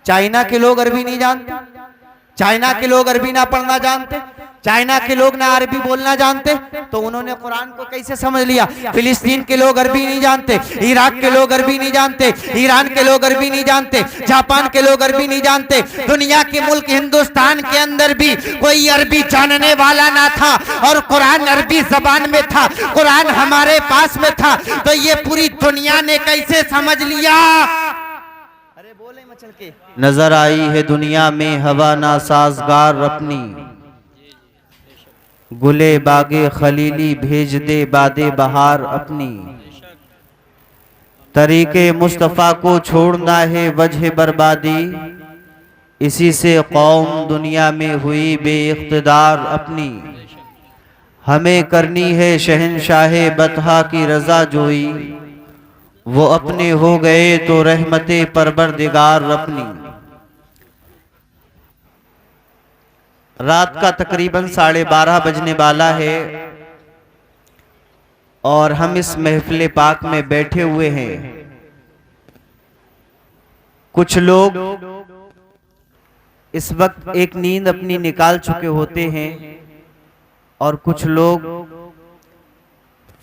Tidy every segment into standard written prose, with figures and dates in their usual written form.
China के लोग अरबी नहीं जानते, चाइना के लोग अरबी ना पढ़ना जानते, चाइना के लोग ना अरबी बोलना जानते, तो उन्होंने कुरान को कैसे समझ लिया? फिलिस्तीन के लोग अरबी नहीं जानते, इराक के लोग अरबी नहीं जानते, ईरान के लोग अरबी नहीं जानते, जापान के लोग अरबी नहीं जानते, दुनिया के मुल्क हिंदुस्तान के अंदर भी कोई अरबी जानने वाला ना था और कुरान अरबी जबान में था, कुरान हमारे पास में था, तो ये पूरी दुनिया ने कैसे समझ लिया? अरे बोले मचल के। नजर आई है दुनिया में हवा ना साजगार अपनी, गुले बागे खलीली भेज दे बादे बहार अपनी, तरीके मुस्तफ़ा को छोड़ना है वजह बर्बादी, इसी से कौम दुनिया में हुई बेइख्तिदार अपनी, हमें करनी है शहंशाहे बतहा की रजा जोई, वो अपने हो गए तो रहमते परवरदिगार अपनी। रात का तकरीबन 12:30 बजने वाला है और हम इस महफिल पाक में बैठे हुए हैं। कुछ लोग इस वक्त एक नींद अपनी निकाल चुके होते हैं और कुछ लोग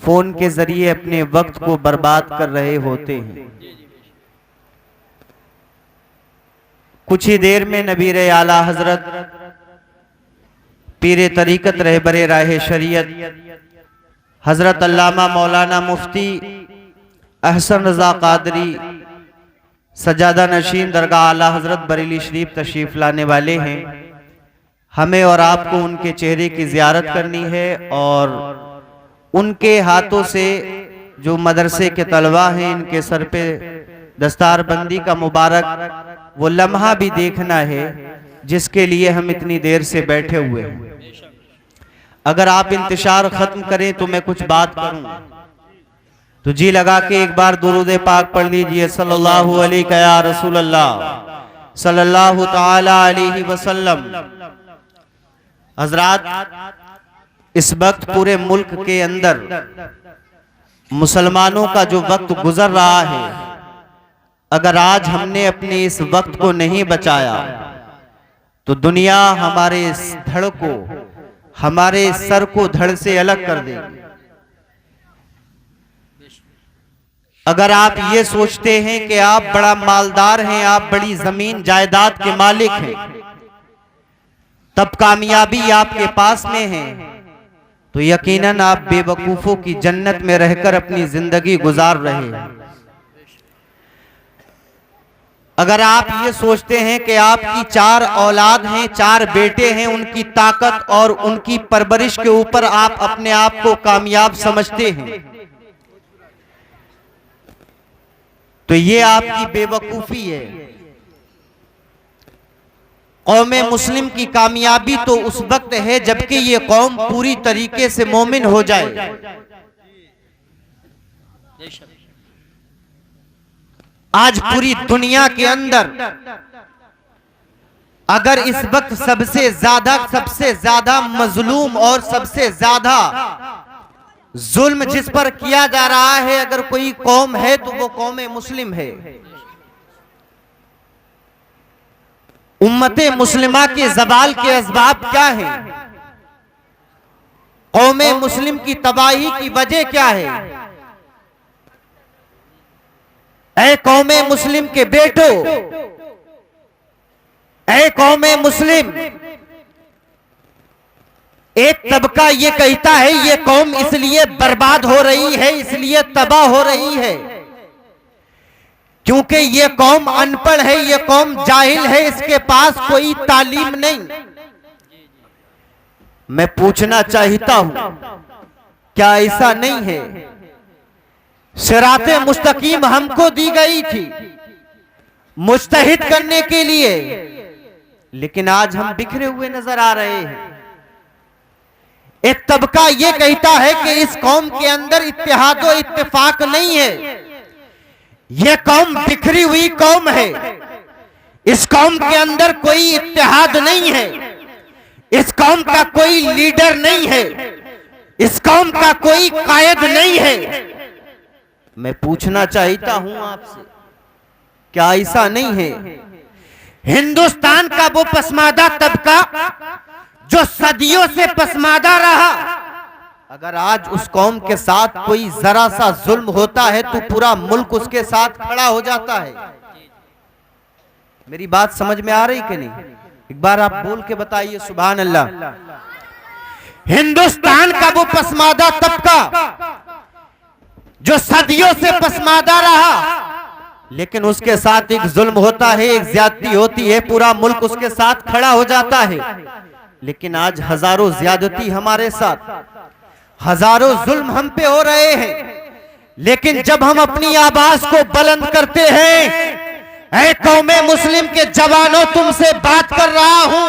फोन के जरिए अपने वक्त को बर्बाद कर रहे होते हैं। कुछ ही देर में नबीर आला हजरत पीरे तरीकत रहबरे राहे शरीयत हजरत अल्लामा मौलाना मुफ्ती अहसन रजा कादरी सजादा नशीन दरगाह आला हजरत बरेली शरीफ तशरीफ लाने वाले हैं। हमें और आपको उनके चेहरे की जियारत करनी है और उनके हाथों से जो मदरसे के तलबा हैं इनके सर पे दस्तार बंदी का मुबारक वो लम्हा भी देखना है जिसके लिए हम इतनी देर से बैठे हुए हैं। अगर आप इंतशार खत्म करें तो मैं कुछ बात करूं, तो जी लगा के एक बार दुरूद पाक पढ़ लीजिए, सल्लल्लाहु अलैहि या रसूल अल्लाह सल्लल्लाहु ताला अलैहि वसल्लम। हजरात, इस वक्त पूरे मुल्क के अंदर मुसलमानों का जो वक्त गुजर रहा है, अगर आज हमने अपने इस वक्त को नहीं बचाया तो दुनिया हमारे धड़ को, हमारे सर को धड़ से अलग कर देगी। अगर आप ये सोचते हैं कि आप बड़ा मालदार हैं, आप बड़ी जमीन जायदाद के मालिक हैं, तब कामयाबी आपके पास में है, तो यकीनन आप बेवकूफों की जन्नत में रहकर अपनी जिंदगी गुजार रहे हैं। अगर आप ये सोचते हैं कि आपकी 4 औलाद हैं, 4 बेटे हैं, उनकी ताकत और उनकी परवरिश के ऊपर आप अपने आप को कामयाब समझते हैं, तो ये आपकी बेवकूफी है। कौमे मुस्लिम की कामयाबी तो उस वक्त है जबकि ये कौम पूरी तरीके से मोमिन हो जाए। आज पूरी दुनिया के अंदर अगर इस वक्त सबसे ज्यादा मजलूम और सबसे ज्यादा जुल्म जिस पर किया जा रहा है अगर कोई कौम है तो वो कौमे मुस्लिम है। उम्मते मुस्लिमा के ज़वाल के असबाब क्या है? कौमे मुस्लिम की तबाही की वजह क्या है? ऐ कौमे मुस्लिम के बेटो, ऐ कौमे मुस्लिम, एक तबका ये कहता है ये कौम इसलिए बर्बाद हो रही है, इसलिए तबाह हो रही है क्योंकि ये कौम अनपढ़ है, ये कौम जाहिल है, इसके पास कोई तालीम नहीं। मैं पूछना चाहता हूं क्या ऐसा नहीं है? सिराते मुस्तकीम हमको दी गई थी मुज्तहिद करने के लिए, लेकिन आज हम बिखरे हुए नजर आ रहे हैं। एक तबका ये कहता है कि इस कौम के अंदर इत्तेहाद और इत्तेफाक नहीं है, यह कौम बिखरी हुई कौम है, इस कौम के अंदर कोई इत्तेहाद नहीं है, इस कौम का कोई लीडर नहीं है, इस कौम का कोई कायद नहीं है। मैं पूछना चाहता हूं आपसे क्या ऐसा नहीं है? हिंदुस्तान का वो पसमादा तबका जो सदियों से पसमादा रहा, अगर आज उस कौम के साथ कोई जरा सा जुल्म होता है तो पूरा मुल्क उसके साथ खड़ा हो जाता है। मेरी बात समझ में आ रही कि नहीं? एक बार आप बोल के बताइए सुभान अल्लाह। हिंदुस्तान का वो पसमादा तबका जो सदियों से पसमादा रहा, लेकिन उसके साथ एक जुल्म होता है, एक ज्यादती होती है, पूरा मुल्क उसके साथ खड़ा हो जाता है। लेकिन आज हजारों ज्यादती हमारे साथ, हजारों जुल्म हम पे हो रहे हैं, लेकिन जब हम अपनी आवाज को बुलंद करते हैं, ऐ कौमे मुस्लिम के जवानों तुमसे बात कर रहा हूं,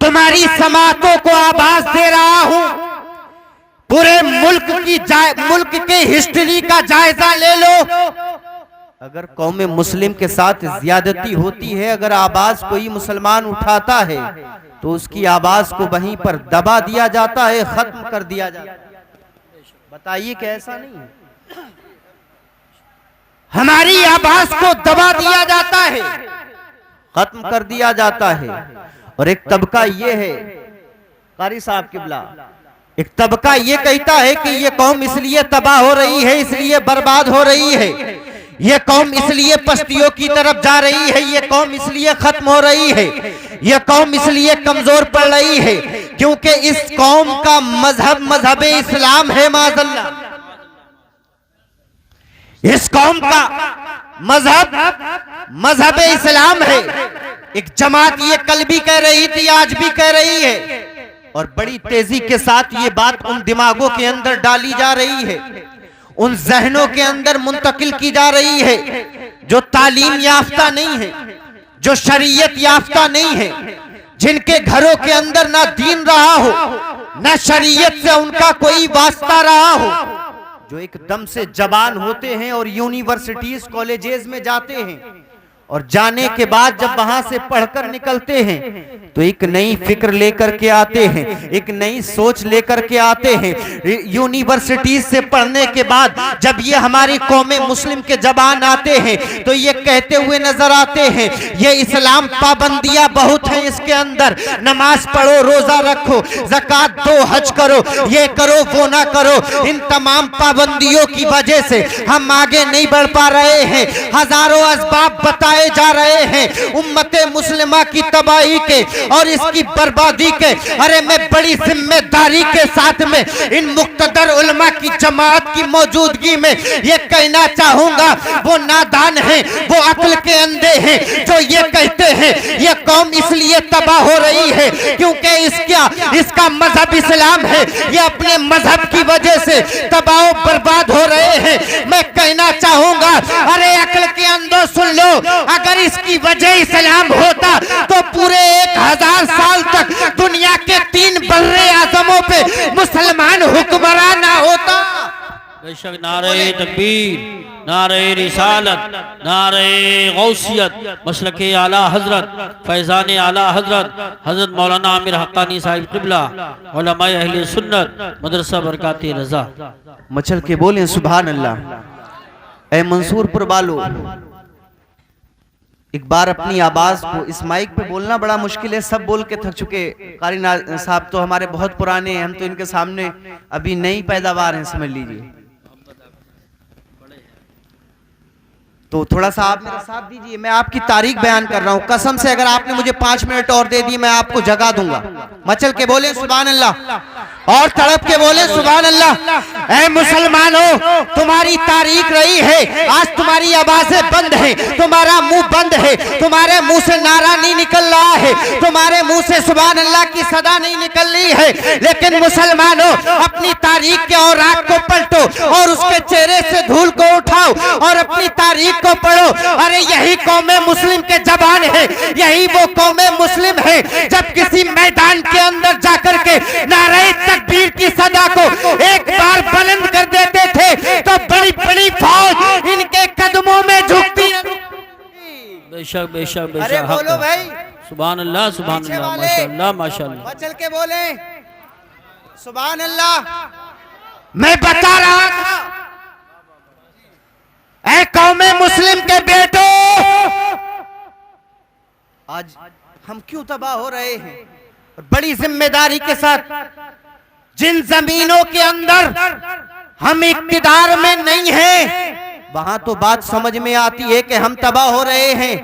तुम्हारी समातों को आवाज दे रहा हूं, पूरे मुल्क के हिस्ट्री का जायजा ले लो। अगर कौमे मुस्लिम के साथ ज्यादती होती है, अगर आवाज कोई मुसलमान उठाता है तो उसकी आवाज को वहीं पर दबा दिया जाता है, खत्म कर दिया जाता है। बताइए कि ऐसा नहीं है? हमारी आवाज को दबा दिया जाता है, खत्म कर दिया जाता है। और एक तबका ये है कारी साहब किबला, एक तबका ये कहता है कि ये कौम इसलिए तबाह हो रही है, इसलिए बर्बाद हो रही है, ये कौम इसलिए पश्तियों की तरफ जा रही है, ये कौम इसलिए खत्म हो रही है, ये कौम इसलिए कमजोर पड़ रही है क्योंकि इस कौम का मजहब इस्लाम है। माज़अल्लाह, इस कौम का मजहब इस्लाम है। एक जमात ये कल भी कह रही थी, आज भी कह रही है, और बड़ी तेजी के साथ ये बात उन दिमागों के अंदर डाली जा रही है, उन जहनों के अंदर मुंतकिल की जा रही है जो तालीम याफ्ता नहीं है, जो शरीयत याफ्ता नहीं है, जिनके घरों के अंदर ना दीन रहा हो, ना शरीयत से उनका कोई वास्ता रहा हो, जो एकदम से जवान होते हैं और यूनिवर्सिटीज कॉलेजेस में जाते हैं, और जाने के बाद जब वहां से पढ़कर निकलते हैं तो एक नई फिक्र लेकर के आते हैं, एक नई सोच लेकर के आते हैं। यूनिवर्सिटीज से पढ़ने के बाद जब ये हमारी कौमे मुस्लिम के जवान आते हैं तो ये कहते हुए नजर आते हैं, ये इस्लाम पाबंदियां बहुत हैं इसके अंदर, नमाज पढ़ो, रोजा रखो, ज़कात दो, हज करो, ये करो, वो ना करो। इन तमाम पाबंदियों की वजह से हम आगे नहीं बढ़ पा रहे हैं, हजारों असबाब बताए जा रहे हैं उम्मते मुस्लिमा की तबाही के और इसकी बर्बादी के। अरे मैं बड़ी जिम्मेदारी के साथ में इन मुक्तदर उलमा की जमात की मौजूदगी में ये कहना चाहूंगा, वो नादान हैं, वो अक्ल के अंधे हैं जो ये कहते हैं ये कौम इसलिए तबाह हो रही है क्योंकि इसका मजहब इस्लाम है, ये अपने मजहब की वजह से तबाह बर्बाद हो रहे हैं। मैं कहना चाहूंगा, अरे अक्ल के अंधों सुन लो, अगर इसकी वजह इस्लाम होता तो पूरे 1000 साल तक दुनिया के 3 बर्रे आजमों पे मुसलमान हुक्मरान ना होता। बेशक नारे तकबीर, नारे रिसालत, नारे गौसियत, मसलके आला हजरत, फैजान आला हजरत, हजरत मौलाना आमिर हक्कानी साहिब क़िबला, उलमाए अहले सुन्नत, मदरसा बरकाती रज़ा। मचल के बोलें सुभान अल्लाह। ऐ मंसूरपुर वालों, एक बार अपनी आवाज को इस माइक पे बोलना बड़ा मुश्किल है, सब बोल के थक चुके। कारी साहब तो हमारे बहुत पुराने हैं, हम तो इनके सामने अभी नई पैदावार हैं, समझ लीजिए। तो थोड़ा सा आप मेरा साथ दीजिए, मैं आपकी तारीख बयान कर रहा हूं, कसम से अगर आपने मुझे 5 मिनट और दे दिए मैं आपको जगा दूंगा। मचल के बोले सुभान अल्लाह और तड़प के बोले सुभान अल्लाह। ऐ मुसलमानों, तुम्हारी तारीख रही है, आज तुम्हारी आवाजें बंद है, तुम्हारा मुंह बंद है, तुम्हारे मुंह से नारा नहीं निकल रहा है, तुम्हारे मुंह से सुभान अल्लाह की सदा नहीं निकल रही है। लेकिन मुसलमानों, अपनी तारीख के औराक को पलटो और उसके चेहरे से धूल को उठाओ और अपनी तारीख को पढ़ो। अरे यही कौमे मुस्लिम के जवान है, यही वो कौमे मुस्लिम है जब किसी मैदान के अंदर जाकर के नारे तकबीर की सदा को एक बार बुलंद कर देते थे तो बड़ी बड़ी फौज इनके कदमों में झुकती। बेशक बेशक बेशक। अरे बोलो भाई सुभान अल्लाह, सुभान अल्लाह, माशाअल्लाह माशाअल्लाह। चल के बोले सुभान अल्लाह। मैं बता रहा था, ऐ कौमे मुस्लिम के बेटो, आज हम क्यों तबाह हो रहे हैं? और बड़ी जिम्मेदारी के साथ जिन जमीनों के अंदर हम इक्तिदार में नहीं हैं, वहां तो बात समझ में आती है कि हम तबाह हो रहे हैं,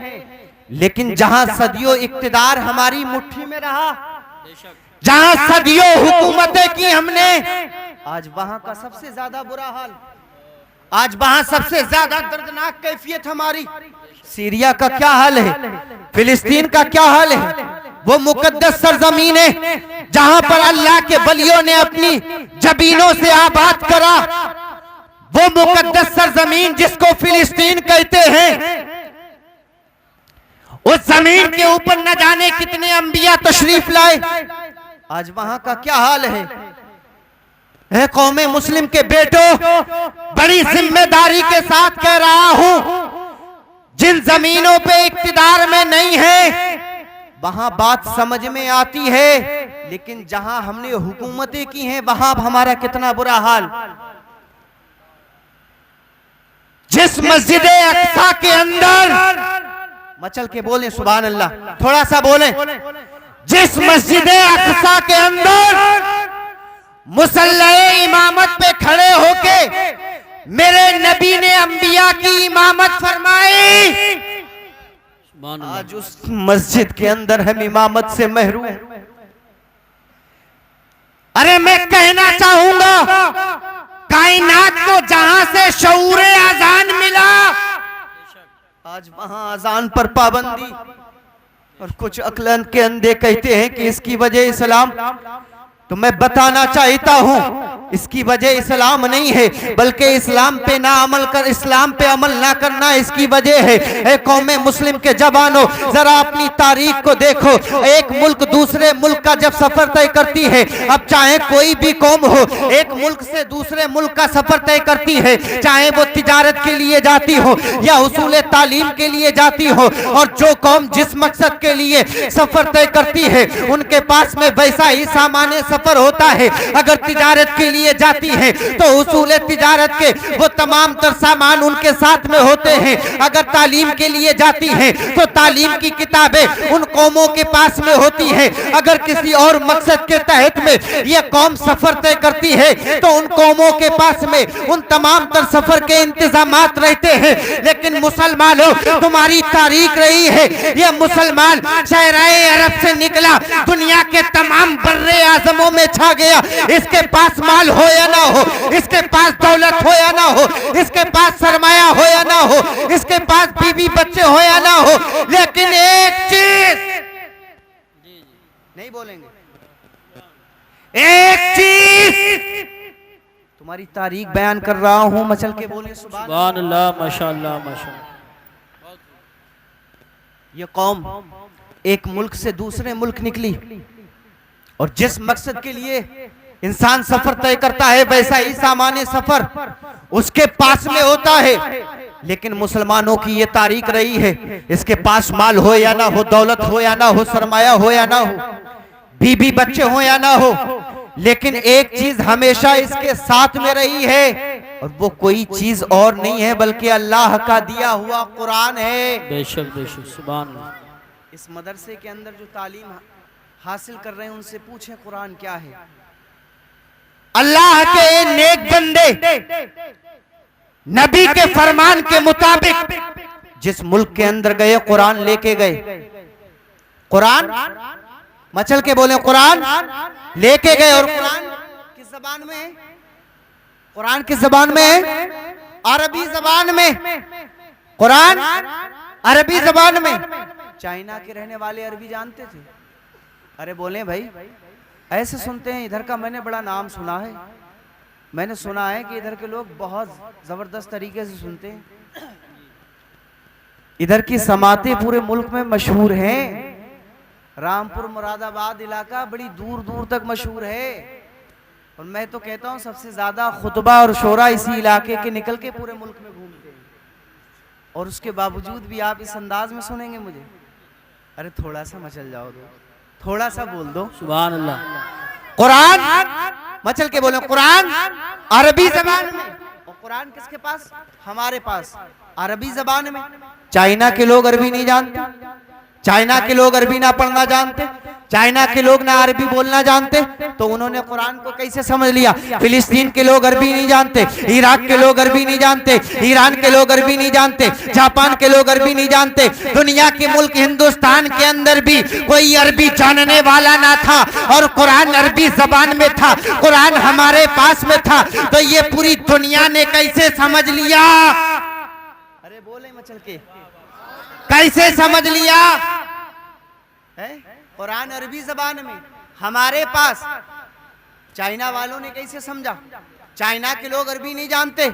लेकिन जहां सदियों इक्तिदार हमारी मुट्ठी में रहा, जहां सदियों हुकूमतें की हमने, आज वहां का सबसे ज्यादा बुरा हाल, आज वहां सबसे ज्यादा दर्दनाक कैफियत हमारी। सीरिया का क्या हाल है, फिलिस्तीन का क्या हाल है, वो मुकद्दस सरजमीन है जहां पर अल्लाह के वलियों ने अपनी जबीनों से आबाद करा, वो मुकद्दस सरजमीन जिसको फिलिस्तीन कहते हैं, उस जमीन के ऊपर न जाने कितने अंबिया तशरीफ लाए, आज वहां का क्या हाल है कौमे मुस्लिम के बेटों, बड़ी जिम्मेदारी के साथ कह रहा हूं, जिन जमीनों पे इक्तिदार में नहीं है वहां बात समझ में आती है, लेकिन जहां हमने हुकूमतें की हैं वहां हमारा कितना बुरा हाल। जिस मस्जिद अक्सा के अंदर, मचल के बोले सुभान अल्लाह, थोड़ा सा बोले, जिस मस्जिद अक्सा के अंदर मुसल्ले इमामत पे खड़े होके मेरे नबी ने अंबिया की इमामत फरमाई, आज उस मस्जिद के अंदर हम इमामत से महरूम। अरे मैं कहना चाहूंगा, कायनात को जहां से शऊर अजान मिला, आज वहां अजान पर पाबंदी, और कुछ अक्लन के अंधे कहते हैं कि इसकी वजह इस्लाम। तो मैं बताना चाहता हूं, इसकी वजह इस्लाम नहीं है, बल्कि इस्लाम पे ना अमल कर, इस्लाम पे अमल ना करना इसकी वजह है। कौमे मुस्लिम के जवानों, जरा अपनी तारीख को देखो। एक मुल्क दूसरे मुल्क का जब सफर तय करती है, अब चाहे कोई भी कौम हो, एक मुल्क से दूसरे मुल्क का सफर तय करती है, चाहे वो तिजारत के लिए जाती हो या हुसूल तालीम के लिए जाती हो, और जो कौम जिस मकसद के लिए सफर तय करती है, उनके पास में वैसा ही सामान्य सफर होता है। अगर तिजारत के लिए जाती है तो उसूल तिजारत के वो तमाम तर सामान उनके साथ में होते हैं। अगर तालीम के लिए जाती है तो तालीम की किताबें उन कौमों के पास में होती है। अगर किसी और मकसद के तहत में ये कौम सफर तय करती है तो उन कौमों के पास में उन तमाम तर सफर के इंतजामात रहते हैं। लेकिन मुसलमानों, तुम्हारी तारीख रही है, ये मुसलमान शहराए अरब से निकला, दुनिया के तमाम बर्रे आजमों में छा गया। इसके पास माल हो या ना हो, इसके पास दौलत हो या ना हो, इसके पास सरमाया हो या ना हो, इसके पास बीवी बच्चे हो या ना हो, लेकिन एक चीज नहीं बोलेंगे, एक चीज तुम्हारी तारीख बयान कर रहा हूं, मचल के बोले सुभान अल्लाह, माशाअल्लाह माशाअल्लाह। ये कौम एक मुल्क से दूसरे मुल्क निकली, और जिस मकसद के लिए इंसान सफर तय करता है वैसा ही सामान्य सफर उसके पास में होता है। लेकिन मुसलमानों की ये तारीख रही है, इसके पास माल हो या ना हो, दौलत हो या ना हो, सरमाया हो या ना हो, बीबी बच्चे हो या ना हो, लेकिन एक चीज हमेशा इसके साथ में रही है, और वो कोई चीज और नहीं है बल्कि अल्लाह का दिया हुआ कुरान है। बेशक बेशक, सुभान अल्लाह। इस मदरसे के अंदर जो तालीम हासिल कर रहे हैं उनसे पूछें कुरान क्या है। अल्लाह के नेक बंदे नबी के फरमान के मुताबिक जिस मुल्क के अंदर गए कुरान लेके गए, कुरान मचल के बोले कुरान लेके गए, और कुरान किस जबान में है? कुरान किस जबान में है? अरबी जबान में। कुरान अरबी जबान में। चाइना के रहने वाले अरबी जानते थे? अरे बोले भाई, ऐसे सुनते हैं इधर का, मैंने बड़ा नाम सुना है, मैंने सुना है कि इधर के लोग बहुत जबरदस्त तरीके से सुनते हैं। इधर की समातें पूरे मुल्क में मशहूर हैं। रामपुर मुरादाबाद इलाका बड़ी दूर दूर तक मशहूर है, और मैं तो कहता हूँ सबसे ज्यादा खुतबा और शोरा इसी इलाके के निकल के पूरे मुल्क में घूमते हैं, और उसके बावजूद भी आप इस अंदाज में सुनेंगे मुझे। अरे थोड़ा सा मचल जाओ, दो थोड़ा सा बोल दो सुभान अल्लाह। कुरान मचल के बोले कुरान अरबी जबान में, और कुरान किसके पास? हमारे पास अरबी जबान में। चाइना के लोग अरबी नहीं जानते, चाइना के लोग अरबी ना पढ़ना जानते, चाइना के लोग ना अरबी बोलना जानते, तो उन्होंने कुरान को कैसे समझ लिया? फिलिस्तीन के लोग अरबी नहीं जानते, इराक के लोग अरबी नहीं जानते, ईरान के लोग अरबी नहीं जानते, जापान के लोग अरबी नहीं जानते, दुनिया के मुल्क हिंदुस्तान के अंदर भी कोई अरबी जानने वाला ना था और कुरान अरबी जबान में था, कुरान हमारे पास में था, तो ये पूरी दुनिया ने कैसे समझ लिया? अरे बोले मचल के, कैसे समझ लिया है? कुरान अरबी जबान में हमारे पास, चाइना वालों ने कैसे समझा? चाइना के लोग अरबी नहीं जानते,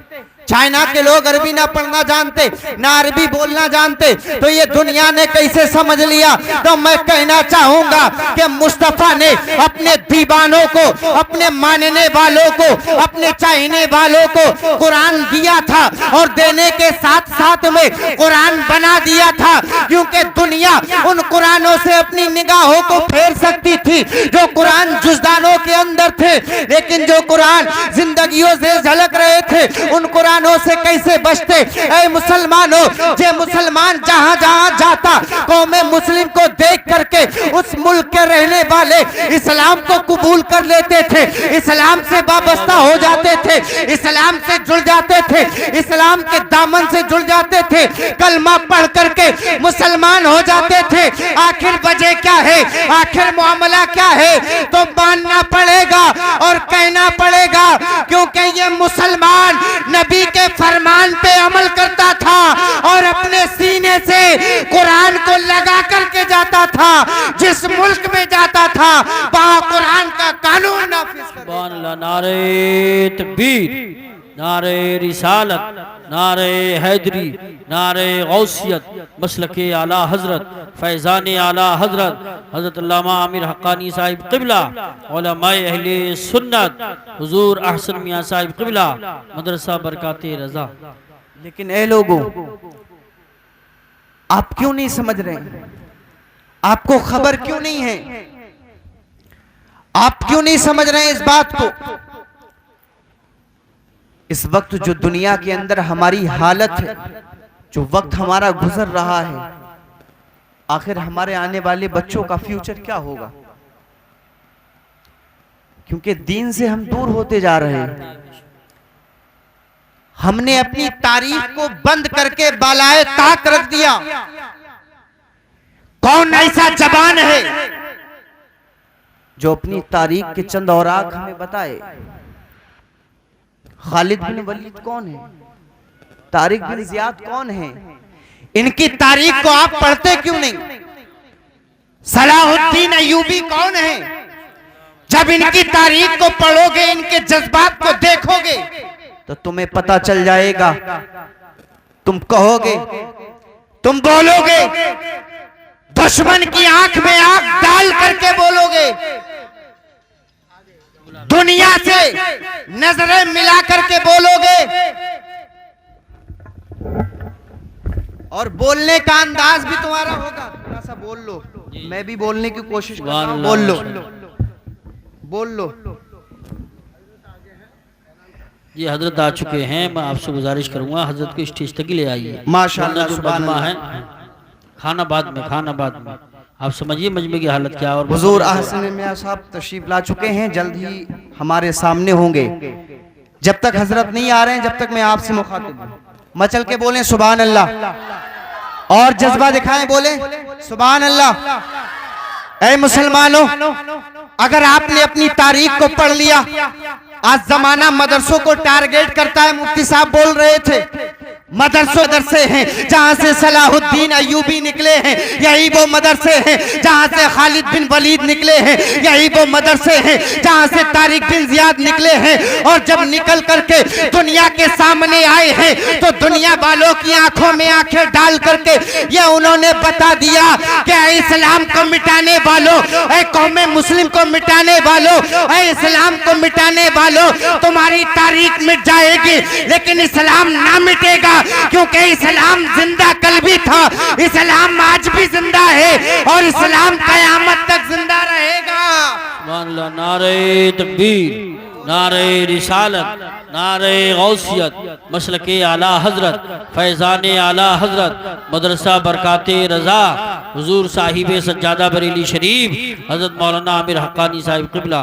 चाइना के लोग अरबी ना पढ़ना जानते, ना अरबी बोलना जानते, तो ये दुनिया ने कैसे समझ लिया? तो मैं कहना चाहूंगा कि मुस्तफा ने अपने दीवानों को, अपने मानने वालों को, अपने चाहने वालों को कुरान दिया था और देने के साथ साथ में कुरान बना दिया था, क्योंकि दुनिया उन कुरानों से अपनी निगाहों को फेर सकती थी जो कुरान जुज़दानों के अंदर थे, लेकिन जो कुरान जिंदगियों से झलक रहे थे उन कुरानों से कैसे बचते? ऐ मुसलमानों, जे मुसलमान जहां जहां जाता कौमे मुस्लिम को देख करके उस मुल्क के रहने वाले इस्लाम को कबूल कर लेते थे, इस्लाम से वाबस्ता हो जाते थे, इस्लाम से जुड़ जाते थे, इस्लाम के दामन से जुड़ जाते थे, कलमा पढ़ करके मुसलमान हो जाते थे। आखिर वजह क्या है? आखिर मामला क्या है? तो मानना पड़ेगा और कहना पड़ेगा, क्योंकि ये मुसलमान नबी के फरमान पे अमल करता था और अपने सीने से कुरान को लगा करके जाता था, जिस मुल्क में जाता था वहां कुरान का कानून नाफिज कर। नारे तकबीर, नारे रिसालत, नारे हैदरी, नारे गौसियत, मसलके आला हजरत, फैज़ान आला हजरत हजरत अल्लामा आमिर हक्कानी साहिब क़िबला, उलमाए अहले सुन्नत हुजूर अहसन मियां साहिब क़िबला, मदरसा बरकाते रज़ा। लेकिन ए लोगों, आप क्यों नहीं समझ रहे? आपको खबर क्यों नहीं है? आप क्यों नहीं समझ रहे इस बात को? इस वक्त जो दुनिया के अंदर हमारी हालत है, जो वक्त हमारा गुजर रहा है, आखिर हमारे आने वाले बच्चों का फ्यूचर क्या होगा? क्योंकि दीन से हम दूर होते जा रहे हैं। हमने अपनी तारीख को बंद करके बालाए ताक रख दिया। कौन ऐसा जबान है जो अपनी तारीख के चंद औराक हमें बताए? खालिद बिन वलीद कौन है? तारिक बिन जियाद कौन है? इनकी तारीख को आप पढ़ते क्यों नहीं? सलाहुद्दीन अय्यूबी कौन है? जब इनकी तारीख को पढ़ोगे, इनके जज्बात को देखोगे, तो तुम्हें पता चल जाएगा। तुम कहोगे, तुम बोलोगे, दुश्मन की आंख में आंख डाल करके बोलोगे, दुनिया से नजरें मिला करके बोलोगे, और बोलने का अंदाज भी तुम्हारा होगा। थोड़ा सा बोल लो, मैं भी बोलने की कोशिश कर रहा हूं। बोल लो, बोल लो। ये हजरत आ चुके हैं, मैं आपसे गुजारिश करूंगा हजरत को स्टेज तक ले आइए। माशाअल्लाह, जो मजमा है, खाना बाद में, खाना बाद में। आप समझिए मजमे की हालत क्या। और हुजूर अहसन मियां साहब तशरीफ ला चुके हैं, जल्द ही हमारे सामने होंगे। जब तक हजरत नहीं आ रहे हैं, जब तक मैं आपसे मुखातिब हूं। मचल के बोलें सुभान अल्लाह, और जज्बा दिखाएं, बोले सुभान अल्लाह। ऐ मुसलमानों, अगर आपने अपनी तारीख को पढ़ लिया, आज जमाना मदरसों को टारगेट करता है। मुफ्ती साहब बोल रहे थे, मदरसे हैं जहां से सलाहुद्दीन अय्यूबी निकले हैं, यही वो मदरसे हैं जहां से खालिद बिन वलीद निकले हैं, यही वो मदरसे हैं जहां से तारिक बिन जियाद निकले हैं। और जब निकल करके दुनिया के सामने आए हैं, तो दुनिया वालों की आंखों में आंखें डाल करके ये उन्होंने बता दिया कि इस्लाम को मिटाने वालों, कौमे मुस्लिम को मिटाने वालों, इस्लाम को मिटाने वालों, तुम्हारी तारीख मिट जाएगी लेकिन इस्लाम ना मिटेगा, क्योंकि इस्लाम जिंदा कल भी था, इस्लाम आज भी जिंदा है और इस्लाम कयामत तक जिंदा रहेगा। नारे तकबीर, नारे रिसालत, नारे गौसियत, मसलके आला हजरत, फैज़ान आला हजरत, मदरसा बरकाते रज़ा, हुजूर साहिब सज्जादा बरेली शरीफ हजरत मौलाना आमिर हक्कानी साहिब क़िबला।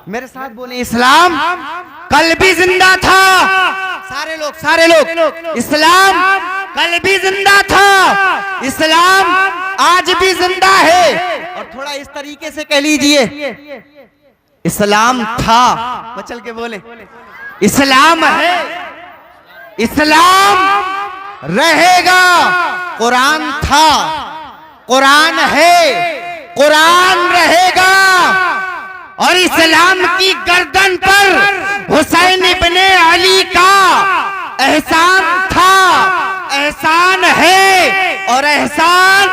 मेरे साथ बोले, इस्लाम कल भी जिंदा था। सारे लोग इस्लाम कल भी जिंदा था, इस्लाम आज भी जिंदा है। और थोड़ा इस तरीके से कह लीजिए, इस्लाम था, बचल के बोले, इस्लाम है, इस्लाम रहेगा। कुरान था, कुरान है, कुरान रहेगा। और इस्लाम की गर्दन पर हुसैन इब्ने अली का एहसान था, एहसान है और एहसान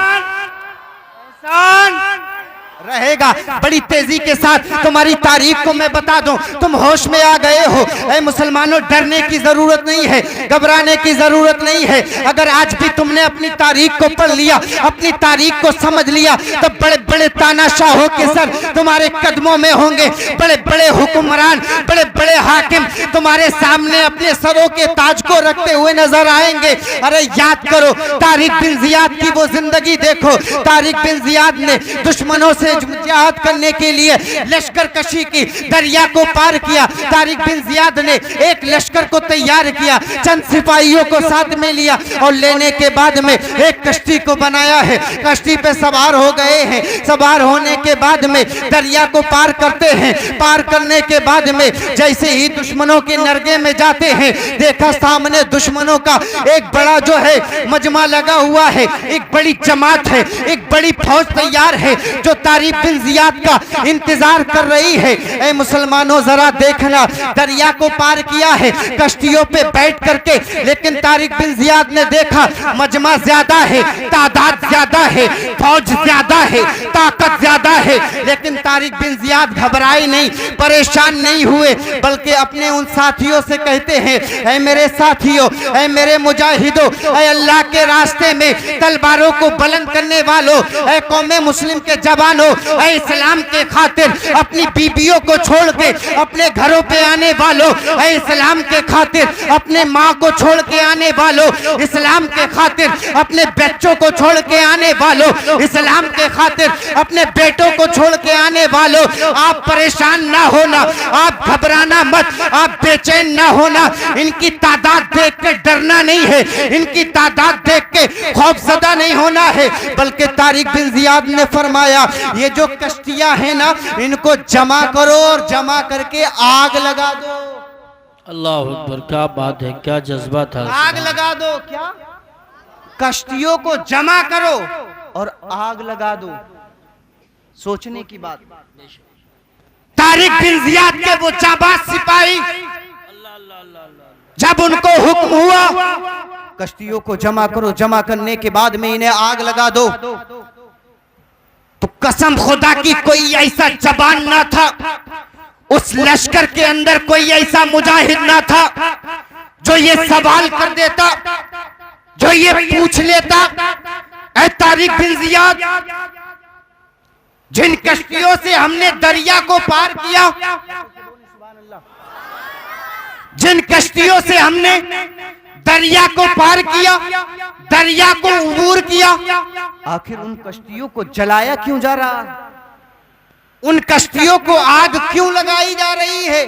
रहेगा। बड़ी तेजी के साथ तुम्हारी तारीख को मैं बता दूं, तुम होश में आ गए हो। ऐ मुसलमानों, डरने की जरूरत नहीं है, घबराने की जरूरत नहीं है। अगर आज भी तुमने अपनी तारीख को पढ़ लिया, अपनी तारीख को समझ लिया, तो बड़े बड़े तानाशाहों के सर तुम्हारे कदमों में होंगे। बड़े बड़े हुक्मरान, बड़े बड़े हाकिम तुम्हारे सामने अपने सरों के ताज को रखते हुए नजर आएंगे। अरे याद करो, तारिक बिन जियाद की वो जिंदगी देखो। तारिक बिन जियाद ने दुश्मनों से जिहाद करने के लिए लश्कर कशी की, दरिया को पार किया। तारिक बिन जियाद ने एक लश्कर को तैयार किया, चंद सिपाहियों को साथ में लिया और लेने के बाद में एक कश्ती को बनाया है। कश्ती पे सवार हो गए हैं। सवार होने के बाद में दरिया को पार करते हैं। पार करने के बाद में जैसे ही दुश्मनों के नरगे में जाते हैं, देखा सामने दुश्मनों का एक बड़ा जो है मजमा लगा हुआ है, एक बड़ी जमात है, एक बड़ी फौज तैयार है जो तारिक बिन जियाद का इंतजार कर रही है। ऐ मुसलमानों, जरा देखना, दरिया को पार किया है कश्तियों पे बैठ करके, लेकिन तारिक बिन जियाद ने देखा मजमा ज्यादा है, तादाद ज्यादा है, फौज ज्यादा है, ताकत ज्यादा है। लेकिन तारिक बिन जियाद घबराए नहीं, परेशान नहीं हुए, बल्कि अपने उन साथियों से कहते हैं, ऐ मेरे साथियों, ऐ मेरे मुजाहिदों, ऐ अल्लाह के रास्ते में तलवारों को बुलंद करने वालों, ऐ कौमे मुस्लिम के जवानों, ऐ इस्लाम के खातिर अपनी बीबियों को छोड़ के अपने घरों पे आने वालों, ऐ इस्लाम के खातिर अपने माँ को छोड़ के आने वालों, इस्लाम के खातिर अपने बच्चों को छोड़ के आने वालों, इस्लाम के खातिर अपने बेटों को छोड़ के आने वालों, आप परेशान ना होना, आप घबराना मत, आप बेचैन ना होना। इनकी तादाद देख के डरना नहीं है, इनकी तादाद देख के खौफजदा नहीं होना है, बल्कि तारिक बिन जियाद ने फरमाया, ये जो कश्तियां हैं ना, इनको जमा करो और जमा करके आग लगा दो। अल्लाह अकबर, क्या बात है, क्या जज्बा था। आग लगा दो, क्या कश्तियों को जमा करो और आग लगा दो। सोचने की बात। तारिक बिन जियाद के वो जाबाज सिपाही, जब उनको हुक्म हुआ कश्तियों को जमा करो, जमा करने के बाद में इन्हें आग लगा दो, तो कसम खुदा की कोई ऐसा जबान ना था, उस लश्कर के अंदर कोई ऐसा मुजाहिद ना था जो ये सवाल कर देता, जो ये पूछ लेता, ऐ तारिक बिन जियाद, जिन कश्तियों से हमने दरिया को पार किया, जिन कश्तियों से हमने दरिया को पार किया, दरिया को उबूर किया, आखिर उन कश्तियों को जलाया क्यों जा रहा है? उन कश्तियों को आग क्यों लगाई जा रही है?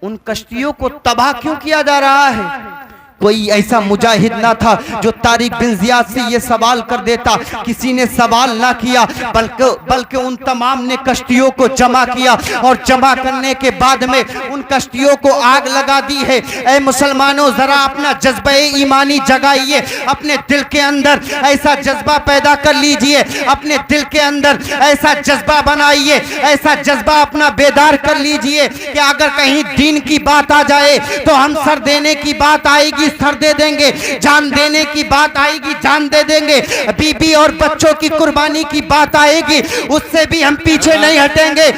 उन कश्तियों को तबाह क्यों किया जा रहा है? कोई ऐसा मुजाहिद ना था जो तारिक बिन जियाद से ये सवाल कर देता। किसी ने सवाल ना किया, बल्कि उन तमाम ने कश्तियों को जमा किया और जमा करने के बाद में उन कश्तियों को आग लगा दी है। ऐ मुसलमानों, जरा अपना जज्बा ईमानी जगाइए, अपने दिल के अंदर ऐसा जज्बा पैदा कर लीजिए, अपने दिल के अंदर ऐसा जज्बा बनाइए, ऐसा जज्बा अपना बेदार कर लीजिए कि अगर कहीं दीन की बात आ जाए तो हम सर देने की बात आएगी, सर दे देंगे, जान देने की बात आएगी, जान दे देंगे, बीबी और बच्चों की कुर्बानी की बात आएगी, उससे भी हम पीछे नहीं हटेंगे।